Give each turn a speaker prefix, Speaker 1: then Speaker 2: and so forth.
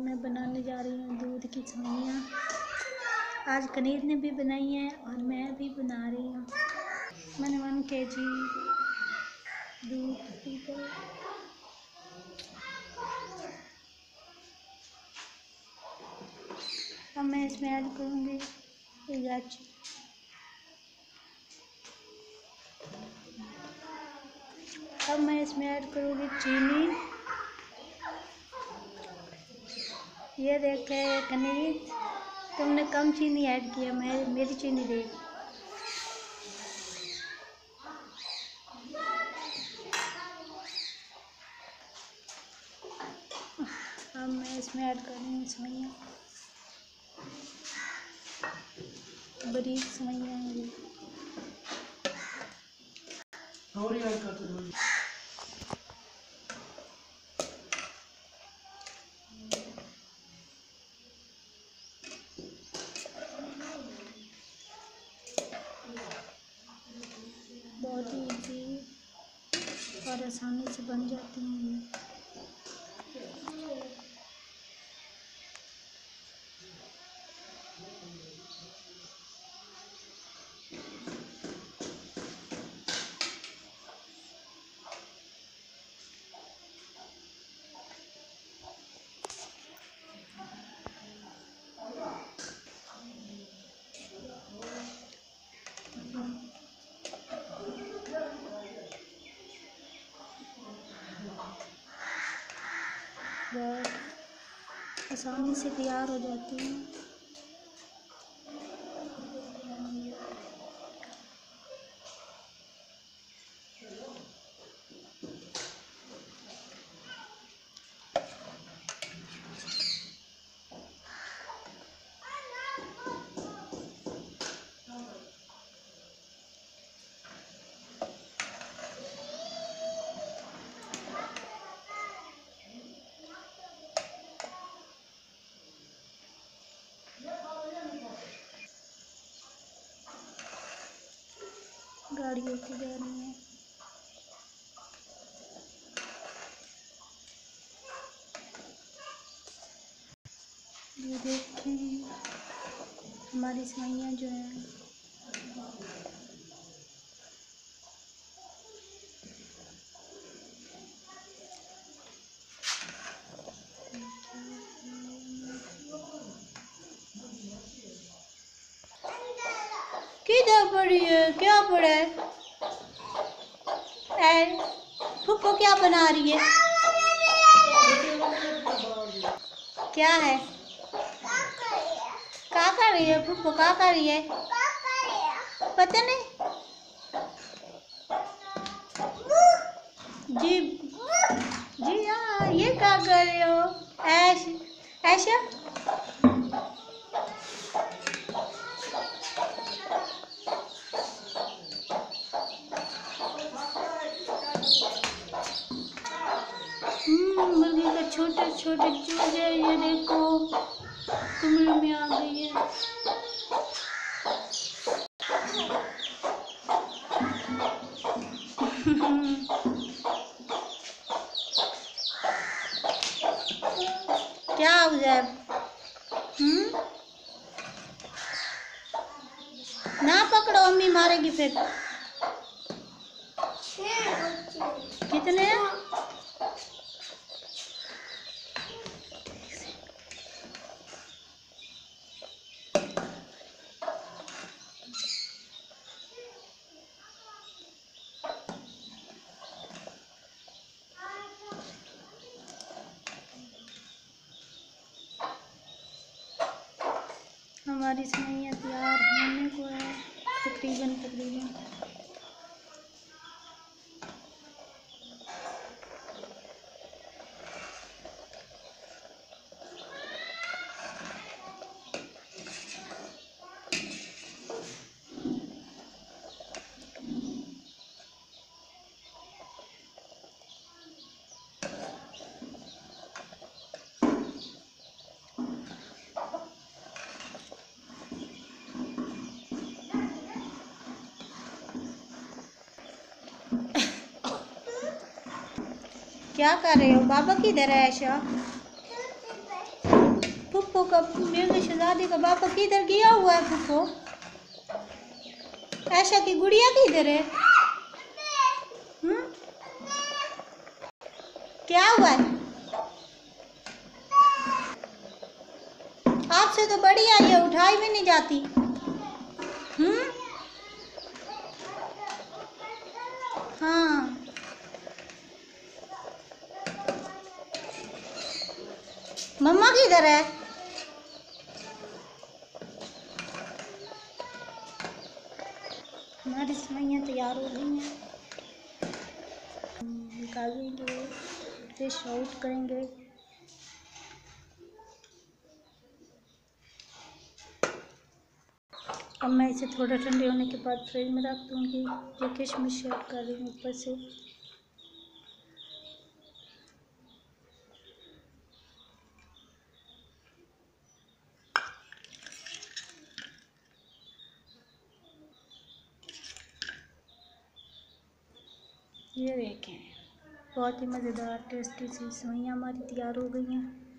Speaker 1: मैं बनाने जा रही हूँ दूध की सेवइयाँ। आज कनीर ने भी बनाई है और मैं भी बना रही हूँ। मैंने 1 kg दूध लीटर। अब मैं इसमें ऐड करूँगी इलायची। अब मैं इसमें ऐड करूँगी चीनी। ये देखे कनीर, तुमने कम चीनी ऐड किया, मेरी चीनी देख। अब मैं इसमें ऐड कर रही हूँ सेवइयाँ, बारीक सेवइयाँ हैं ये।
Speaker 2: और ऐड करते रहो।
Speaker 1: बहुत ही ईजी और आसानी से बन जाती हैं ये। बहुत आसानी से तैयार हो जाती हैं। गाढ़ी होती जा रही है। ये देखें हमारी सेवइयाँ जो हैं किधर पड़ी है, क्या पड़ा है? फुप्पो क्या बना रही है? क्या है? क्या कर रही है फुप्पो? क्या कर रही है? पता नहीं जी। जी हाँ, ये क्या कर रहे हो ऐशा? मुर्गी का छोटे छोटे चूजे, ये देखो कमरे में आ गई है। क्या हो जाए? ना पकड़ो, अम्मी मारेगी फिर। कितने? हमारी सेवइयाँ तैयार होने को है तकरीबन। क्या कर रहे हो? बाबा किधर है ऐशा? का मेरे शहजादी का पापा किधर गया हुआ है फूफो? ऐशा की गुड़िया किधर है? क्या हुआ है? आपसे तो बढ़िया ये उठाई भी नहीं जाती। हाँ, मम्मा किधर है? हमारी सेवइयाँ तैयार हो गई हैं, निकालेंगे, डिश आउट करेंगे। अब मैं इसे थोड़ा ठंडे होने के बाद फ्रिज में रख दूँगी। ये किशमिश ऐड कर रही हूँ ऊपर से। ये देखें, बहुत ही मज़ेदार टेस्टी सी सेवइयाँ हमारी तैयार हो गई हैं।